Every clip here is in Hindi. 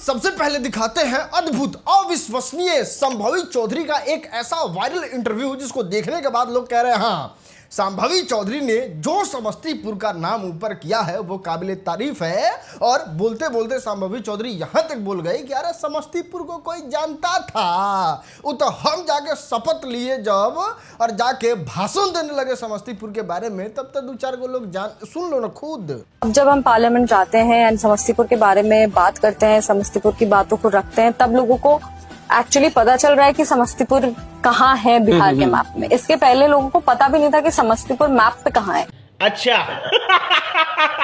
सबसे पहले दिखाते हैं अद्भुत अविश्वसनीय संभवी चौधरी का एक ऐसा वायरल इंटरव्यू जिसको देखने के बाद लोग कह रहे हैं हाँ, संभवी चौधरी ने जो समस्तीपुर का नाम ऊपर किया है वो काबिले तारीफ है। और बोलते बोलते संभवी चौधरी यहां तक बोल गए कि अरे समस्तीपुर को कोई जानता था, वो तो हम जाके शपथ लिए जब और जाके भाषण देने लगे समस्तीपुर के बारे में, तब तक दो चार को लोग जान सुन लो ना खुद। अब जब हम पार्लियामेंट जाते हैं एंड समस्तीपुर के बारे में बात करते हैं, समस्तीपुर की बातों को रखते हैं, तब लोगों को एक्चुअली पता चल रहा है कि समस्तीपुर कहाँ है बिहार के मैप में। इसके पहले लोगों को पता भी नहीं था कि समस्तीपुर मैप पे कहाँ है। अच्छा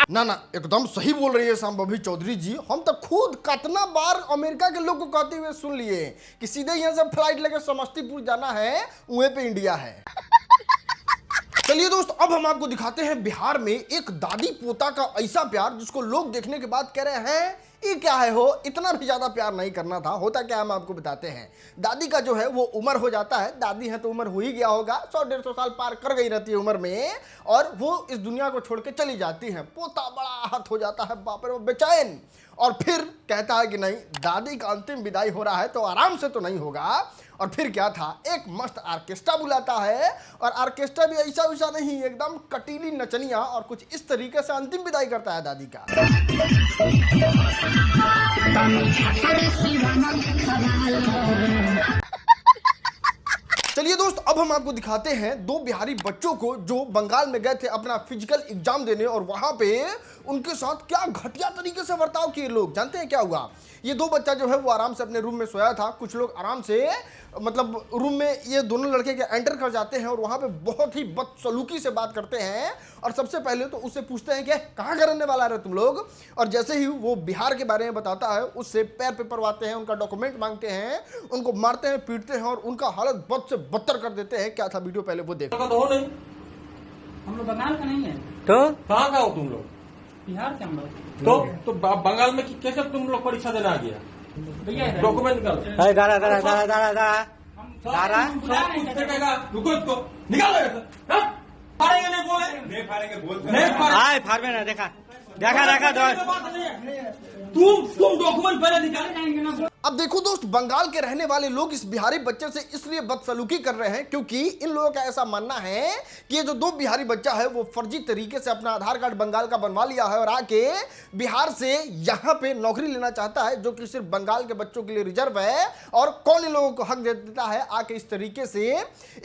ना ना, एकदम सही बोल रही है संभवी चौधरी जी। हम तो खुद कितना बार अमेरिका के लोग को कहते हुए सुन लिए कि सीधे यहाँ से फ्लाइट लेकर समस्तीपुर जाना है, वहीं पे इंडिया है। चलिए दोस्त, अब हम आपको दिखाते हैं बिहार में एक दादी पोता का ऐसा प्यार जिसको लोग देखने के बाद कह रहे हैं ये क्या है हो, इतना भी ज्यादा प्यार नहीं करना था। होता क्या हम आपको बताते हैं। दादी का जो है वो उम्र हो जाता है, दादी है तो उम्र हो ही गया होगा, 100-150 साल पार कर गई रहती है उम्र में, और वो इस दुनिया को छोड़ के चली जाती है। पोता बड़ा आहत हो जाता है, बाप रे वो बेचैन, और फिर कहता है कि नहीं, दादी का अंतिम विदाई हो रहा है तो आराम से तो नहीं होगा। और फिर क्या था, एक मस्त ऑर्केस्ट्रा बुलाता है, और ऑर्केस्ट्रा भी ऐसा वैसा नहीं, एकदम कटीली नचनिया, और कुछ इस तरीके से अंतिम विदाई करता है दादी का। चलिए दोस्त, अब हम आपको दिखाते हैं दो बिहारी बच्चों को जो बंगाल में गए थे अपना फिजिकल एग्जाम देने, और वहां पे उनके साथ क्या घटिया तरीके से बर्ताव किए लोग। जानते हैं क्या हुआ? ये दो बच्चा जो है वो आराम से अपने रूम में सोया था, कुछ लोग आराम से मतलब रूम में ये दोनों लड़के के एंटर कर जाते हैं और वहां पे बहुत ही बदसलूकी से बात करते हैं। और सबसे पहले तो उससे पूछते हैं कि कहाँ का रहने वाला है तुम लोग, और जैसे ही वो बिहार के बारे में बताता है उससे पैर पे परवाते हैं, उनका डॉक्यूमेंट मांगते हैं, उनको मारते हैं, पीटते हैं और उनका हालत बद से बदतर कर देते हैं। क्या था वीडियो, पहले वो देखो। तो नहीं, हम लोग बंगाल का नहीं है तो कहाँ का हो तुम लोग? बिहार के हम लोग। तो बंगाल में कैसे तुम लोग परीक्षा देने आ गया? भैया डॉक्यूमेंट कर दारा दारा दारा दारा दारा दारा सब कुछ देखेगा। रुको इसको, निकालो इसे। हाँ? फाड़ेंगे नहीं बोले, नहीं फाड़ेंगे बोलते नहीं फाड़ेंगे। आए फार्मे ना देखा देखा देखा तुम डॉक्यूमेंट पहले निकाले जाएंगे ना। अब देखो दोस्त, बंगाल के रहने वाले लोग इस बिहारी बच्चे से इसलिए बदसलूकी कर रहे हैं क्योंकि इन लोगों का ऐसा मानना है कि ये जो दो बिहारी बच्चा है वो फर्जी तरीके से अपना आधार कार्ड बंगाल का बनवा लिया है और आके बिहार से यहाँ पे नौकरी लेना चाहता है, जो कि सिर्फ बंगाल के बच्चों के लिए रिजर्व है। और कौन इन लोगों को हक दे देता है आके इस तरीके से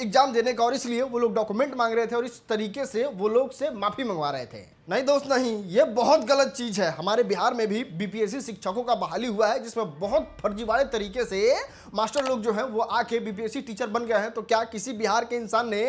एग्जाम देने का, और इसलिए वो लोग डॉक्यूमेंट मांग रहे थे और इस तरीके से वो लोग से माफी मंगवा रहे थे। नहीं दोस्त नहीं, ये बहुत गलत चीज है। हमारे बिहार में भी बीपीएससी शिक्षकों का बहाली हुआ है जिसमें बहुत फर्जीवाड़े तरीके से मास्टर लोग जो हैं वो आके बीपीएससी टीचर बन गए हैं। तो क्या किसी बिहार के इंसान ने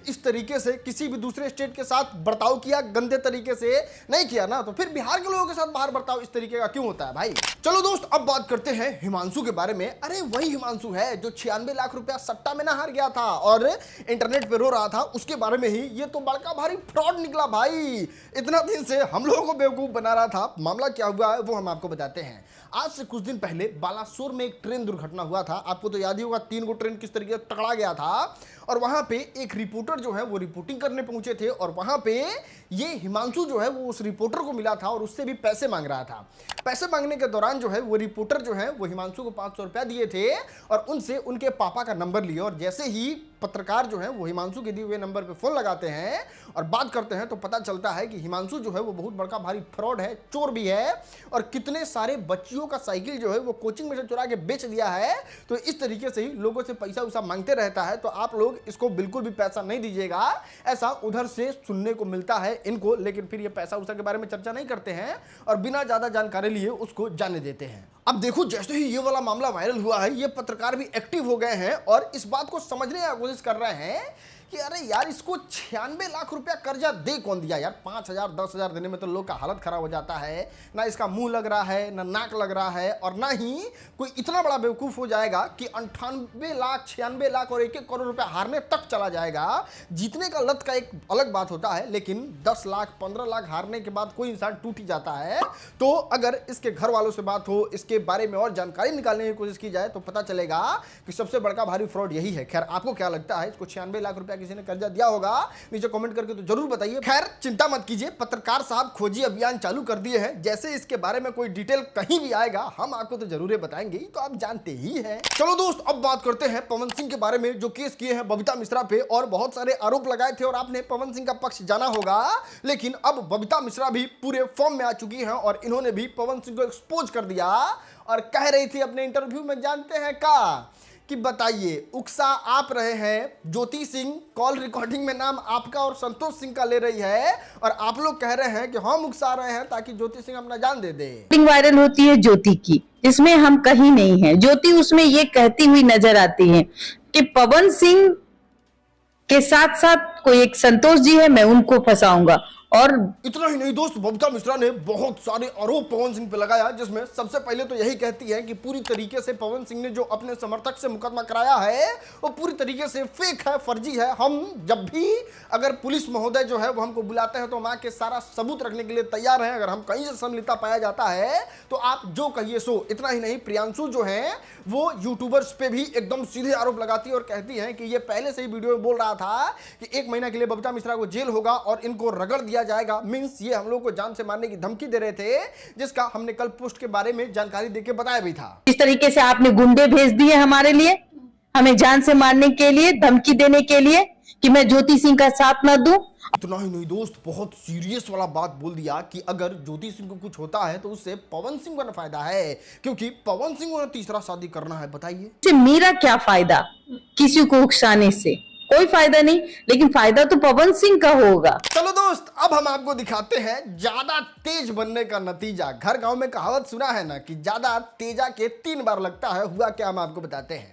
इस तरीके से किसी भी दूसरे स्टेट के साथ बर्ताव किया? गंदे तरीके से नहीं किया ना, तो फिर बिहार के लोगों के साथ बाहर बर्ताव इस तरीके का क्यों होता है भाई? चलो दोस्त, अब बात करते हैं हिमांशु के बारे में। अरे वही हिमांशु है जो 96 लाख रुपया सट्टा में ना हार गया था और इंटरनेट पे रो रहा था, उसके बारे में ही ये तो बड़का भारी फ्रॉड निकला भाई। इतना दिन से हम लोगों को बेवकूफ बना रहा था। मामला क्या हुआ है वो हम आपको बताते हैं। आज से कुछ दिन पहले बालासोर में एक ट्रेन दुर्घटना हुआ था। आपको तो याद ही होगा, 3 गो ट्रेन किस तरीके से टकरा गया था, और वहां पे एक रिपोर्टर जो है वो रिपोर्टिंग करने पहुंचे थे, और वहां पे ये हिमांशु जो है वो उस रिपोर्टर को मिला था और उससे भी पैसे मांग रहा था। पैसे मांगने के दौरान जो है वो रिपोर्टर जो है वो हिमांशु को 500 रुपया दिए थे और उनसे उनके पापा का नंबर लिए। और जैसे ही पत्रकार जो है वो हिमांशु के दिए हुए नंबर पे फोन लगाते हैं और बात करते हैं तो पता चलता है कि हिमांशु जो है वो बहुत बड़का भारी फ्रॉड है, चोर भी है, और कितने सारे बच्चियों का साइकिल जो है वो कोचिंग में से चुरा के बेच दिया है। तो इस तरीके से ही लोगों से पैसा उसा मांगते रहता है। तो आप लोग इसको बिल्कुल भी पैसा नहीं दीजिएगा, ऐसा उधर से सुनने को मिलता है इनको। लेकिन फिर ये पैसा उसा के बारे में चर्चा नहीं करते हैं और बिना ज्यादा जानकारी लिए उसको जाने देते हैं। अब देखो, जैसे ही ये वाला मामला वायरल हुआ है, ये पत्रकार भी एक्टिव हो गए हैं और इस बात को समझने की कोशिश कर रहे हैं कि अरे यार, इसको 96 लाख रुपया कर्जा दे कौन दिया यार? 5,000 10,000 देने में तो लोग का हालत खराब हो जाता है। ना इसका मुंह लग रहा है, ना नाक लग रहा है, और ना ही कोई इतना बड़ा बेवकूफ हो जाएगा कि 98 लाख 96 लाख और 1-1 करोड़ रुपया हारने तक चला जाएगा। जीतने का लत का एक अलग बात होता है, लेकिन 10 लाख 15 लाख हारने के बाद कोई इंसान टूट ही जाता है। तो अगर इसके घर वालों से बात हो, इसके बारे में और जानकारी निकालने की कोशिश की जाए तो पता चलेगा कि सबसे बड़का भारी फ्रॉड यही है। खैर, आपको क्या लगता है, इसको 96 लाख रुपया बेटा किसी ने कर्जा दिया होगा? नीचे कमेंट करके तो जरूर बताइए। खैर चिंता मत कीजिए, पत्रकार साहब खोजी अभियान चालू कर दिए हैं। जैसे इसके बारे में कोई डिटेल कहीं भी आएगा हम आपको तो जरूर बताएंगे, तो आप जानते ही हैं। चलो दोस्त, अब बात करते हैं पवन सिंह के बारे में, जो केस किए हैं बबीता मिश्रा पे और बहुत सारे आरोप लगाए थे और आपने पवन सिंह का पक्ष जाना होगा। लेकिन अब बबीता मिश्रा भी पूरे फॉर्म में आ चुकी हैं और इन्होंने भी पवन सिंह को एक्सपोज कर दिया और कह रही थी अपने इंटरव्यू में, जानते हैं का कि बताइए उकसा आप रहे हैं, ज्योति सिंह कॉल रिकॉर्डिंग में नाम आपका और संतोष सिंह का ले रही है और आप लोग कह रहे हैं कि हम उकसा रहे हैं ताकि ज्योति सिंह अपना जान दे दे। वायरल होती है ज्योति की, इसमें हम कहीं नहीं है। ज्योति उसमें ये कहती हुई नजर आती है कि पवन सिंह के साथ साथ कोई एक संतोष जी है, मैं उनको फंसाऊंगा। और इतना ही नहीं दोस्त, बबीता मिश्रा ने बहुत सारे आरोप पवन सिंह पे लगाया, जिसमें सबसे पहले तो यही कहती है कि पूरी तरीके से पवन सिंह ने जो अपने समर्थक से मुकदमा कराया है वो पूरी तरीके से फेक है, फर्जी है। हम जब भी अगर पुलिस महोदय जो है वो हमको बुलाते हैं तो हम आके सारा सबूत रखने के लिए तैयार हैं। अगर हम कहीं से संलिप्तता पाया जाता है तो आप जो कहिए सो। इतना ही नहीं, प्रियांशु जो है वो यूट्यूबर्स पे भी एकदम सीधे आरोप लगाती है और कहती है कि ये पहले से ही वीडियो में बोल रहा था कि 1 महीना के लिए बबीता मिश्रा को जेल होगा और इनको रगड़ दिया जाएगा। मींस ये हम लोग को जान से मारने की धमकी दे रहे थे, जिसका हमने कल पोस्ट के बारे में जानकारी देके बताया भी था। इस तरीके से आपने गुंडे भेज दिए हमारे लिए, हमें जान से मारने के लिए, धमकी देने के लिए कि मैं ज्योति सिंह का साथ न दूं। इतना ही नहीं दोस्त, बहुत सीरियस वाला बात बोल दिया कि अगर ज्योति सिंह को कुछ होता है तो उससे पवन सिंह को ना फायदा है, क्योंकि पवन सिंह को ना तीसरा शादी करना है। बताइए मेरा क्या फायदा किसी को उकसाने से? कोई फायदा नहीं, लेकिन फायदा तो पवन सिंह का होगा। चलो दोस्त, अब हम आपको दिखाते हैं ज्यादा तेज बनने का नतीजा। घर गांव में कहावत सुना है ना कि ज्यादा तेजा के 3 बार लगता है। हुआ क्या, हम आपको बताते हैं।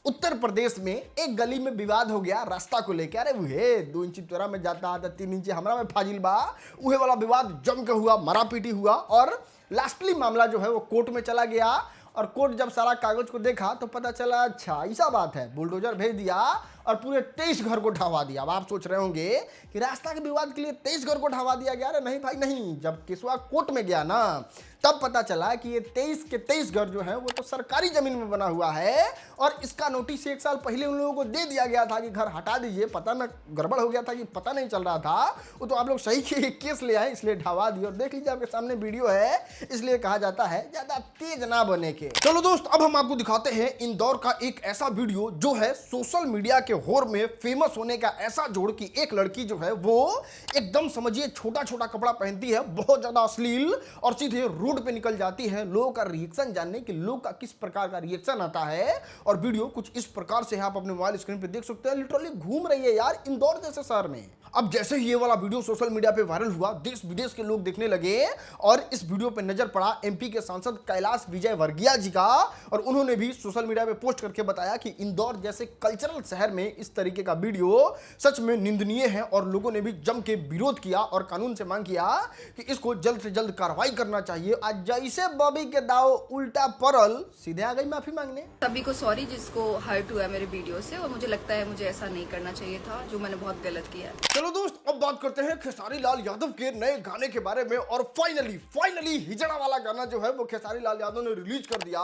उत्तर प्रदेश में एक गली में विवाद हो गया रास्ता को लेकर। अरे उहे 2 इंची तोरा में जाता था, 3 इंची हमरा में फाजिल बा। उहे वाला विवाद जम के हुआ, मारापीटी हुआ और लास्टली मामला जो है वो कोर्ट में चला गया। और कोर्ट जब सारा कागज को देखा तो पता चला अच्छा ऐसा बात है, बुलडोजर भेज दिया और पूरे 23 घर को ढहवा दिया। अब आप सोच रहे होंगे कि रास्ता के विवाद के लिए 23 घर को ढहवा दिया गया। अरे नहीं भाई नहीं, जब केसवा कोर्ट में गया ना तब पता चला कि ये 23 के 23 घर जो है वो तो सरकारी जमीन में बना हुआ है और इसका नोटिस 1 साल पहले उन लोगों को दे दिया गया था कि घर हटा दीजिए। पता ना गड़बड़ हो गया था कि पता नहीं चल रहा था, वो तो आप लोग सही के केस ले आए इसलिए ढहवा दिए। और देख लीजिए आपके सामने वीडियो है, इसलिए कहा जाता है ज्यादा तेज ना बने के। चलो दोस्त, अब हम आपको दिखाते हैं इंदौर का एक ऐसा वीडियो जो है सोशल मीडिया के होर में फेमस होने का ऐसा जोड़ कि एक लड़की जो है वो एकदम समझिए छोटा छोटा कपड़ा पहनती है, बहुत ज्यादा अश्लील, और सीधे रोड पे निकल जाती है। लोगों का रिएक्शन जानने कि लोग का किस प्रकार का रिएक्शन आता है। और वीडियो कुछ इस प्रकार से आप अपने मोबाइल स्क्रीन पे देख सकते हैं। लिटरली घूम रही है यार इंदौर जैसे शहर में। अब जैसे ही ये वाला वीडियो सोशल मीडिया पे वायरल हुआ, देश विदेश के लोग देखने लगे और इस वीडियो पे नजर पड़ा एमपी के सांसद कैलाश विजय वर्गीय जी का। और उन्होंने भी सोशल मीडिया पे पोस्ट करके बताया कि इंदौर जैसे कल्चरल शहर में इस तरीके का वीडियो सच में निंदनीय है और लोगों ने भी जम के विरोध किया और कानून से मांग किया कि इसको जल्द से जल्द कार्रवाई करना चाहिए। आज जैसे बॉबी के दाव उल्टा परल, सीधे आ गई माफी मांगने। सभी को सॉरी जिसको हर्ट हुआ मेरे वीडियो से, और मुझे लगता है मुझे ऐसा नहीं करना चाहिए था, जो मैंने बहुत गलत किया है। चलो दोस्त, अब बात करते हैं खेसारी लाल यादव के नए गाने के बारे में। और फाइनली हिजड़ा वाला गाना जो है वो खेसारी लाल यादव ने रिलीज कर दिया।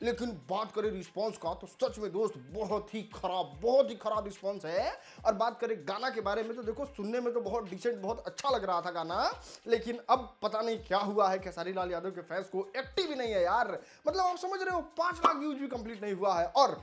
लेकिन बात करें रिस्पांस का तो सच में दोस्त बहुत ही खराब रिस्पांस है। और बात करें गाना के बारे में तो देखो, सुनने में तो बहुत डिसेंट, बहुत अच्छा लग रहा था गाना, लेकिन अब पता नहीं क्या हुआ है खेसारी लाल यादव के फैंस को। एक्टिव ही नहीं है यार, मतलब आप समझ रहे हो 5 लाख व्यूज भी कंप्लीट नहीं हुआ है। और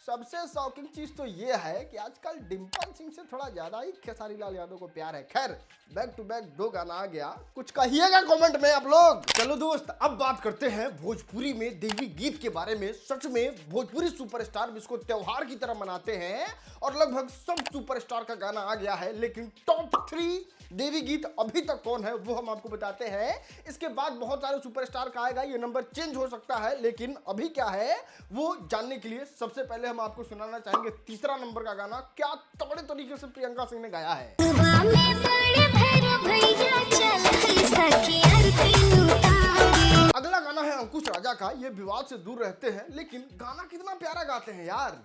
सबसे शॉकिंग चीज तो ये है कि आजकल डिंपल सिंह से थोड़ा ज्यादा ही खेसारी लाल यादव को प्यार है। खैर, बैक टू बैक 2 गाना आ गया, कुछ कहिएगा कमेंट में आप लोग। चलो दोस्त, अब बात करते हैं भोजपुरी में देवी गीत के बारे में। सच में भोजपुरी सुपरस्टार इसको त्योहार की तरह मनाते हैं और लगभग सब सुपरस्टार का गाना आ गया है। लेकिन टॉप 3 देवी गीत अभी तक कौन है वो हम आपको बताते हैं। इसके बाद बहुत सारे सुपरस्टार का आएगा, ये नंबर चेंज हो सकता है, लेकिन अभी क्या है वो जानने के लिए सबसे पहले हम आपको सुनाना चाहेंगे 3रा नंबर का गाना। क्या तगड़े तरीके से प्रियंका सिंह ने गाया है। अगला गाना है अंकुश राजा का, ये विवाद से दूर रहते हैं, लेकिन गाना कितना प्यारा गाते हैं यार।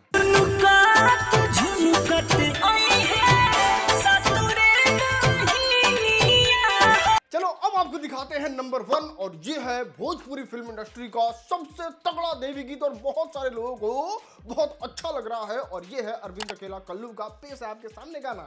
चलो अब आपको दिखाते हैं नंबर 1 और ये है भोजपुरी फिल्म इंडस्ट्री का सबसे तगड़ा देवी गीत और बहुत सारे लोगों को बहुत अच्छा लग रहा है और ये है अरविंद अकेला कल्लू का पेश है आपके सामने गाना।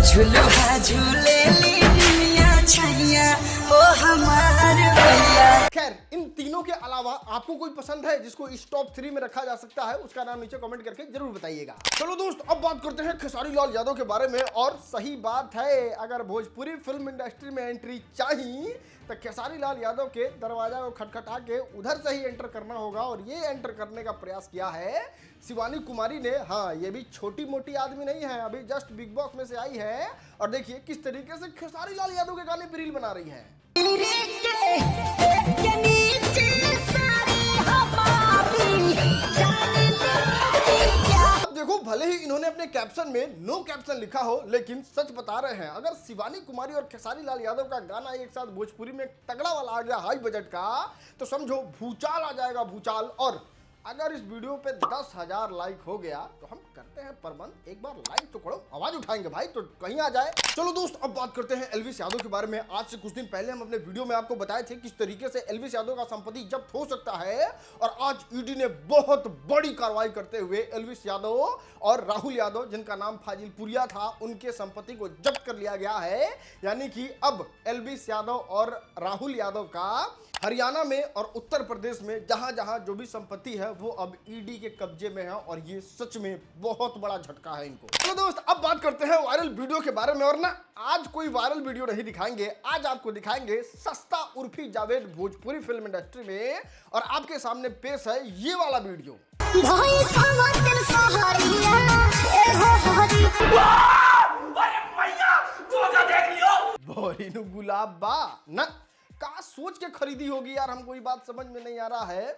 झुलुहा झूले ली दुनिया छैया ओ हमार भैया। खैर इन तीनों के अलावा आपको कोई पसंद है जिसको इस टॉप 3 में रखा जा सकता है, उसका नाम नीचे कमेंट करके जरूर बताइएगा। चलो दोस्त अब बात करते हैं खेसारी लाल यादव के बारे में और सही बात है, अगर भोजपुरी फिल्म इंडस्ट्री में एंट्री चाहिए तो खेसारी लाल यादव के दरवाजा को खटखटा के उधर से ही एंटर करना होगा और ये एंटर करने का प्रयास किया है शिवानी कुमारी ने। हाँ, ये भी छोटी मोटी आदमी नहीं है, अभी जस्ट बिग बॉस में से आई है और देखिए किस तरीके से खेसारी लाल यादव के गाने पे रील बना रही है। देखो भले ही इन्होंने अपने कैप्शन में नो कैप्शन लिखा हो लेकिन सच बता रहे हैं, अगर शिवानी कुमारी और खेसारी लाल यादव का गाना एक साथ भोजपुरी में तगड़ा वाला आ गया हाई बजट का तो समझो भूचाल आ जाएगा, भूचाल। और अगर इस वीडियो पे 10,000 लाइक हो गया तो हम करते हैं प्रबंध, एक बार लाइक तो करो, आवाज उठाएंगे भाई तो कहीं आ जाए। चलो दोस्त अब बात करते हैं एल्विस यादव के बारे में। आज से कुछ दिन पहले हम अपने वीडियो में आपको बताए थे किस तरीके से एल्विस यादव का संपत्ति जब्त हो सकता है और आज ईडी ने बहुत बड़ी कार्रवाई करते हुए एल्विस यादव और राहुल यादव जिनका नाम फाजिलपुरिया था उनके संपत्ति को जब्त कर लिया गया है। यानी कि अब एल्विस यादव और राहुल यादव का हरियाणा में और उत्तर प्रदेश में जहां जहां जो भी संपत्ति है वो अब ईडी के कब्जे में है और ये सच में बहुत बड़ा झटका है इनको। चलो दोस्त अब बात करते हैं वायरल वीडियो के बारे में और ना आज कोई वायरल वीडियो नहीं दिखाएंगे, आज आपको दिखाएंगे सस्ता उर्फी जावेद भोजपुरी फिल्म इंडस्ट्री में और आपके सामने पेश है ये वाला वीडियो। बोरी नु गुलाब बा ना का सोच के खरीदी होगी यार, हमको ये बात समझ में नहीं आ रहा है।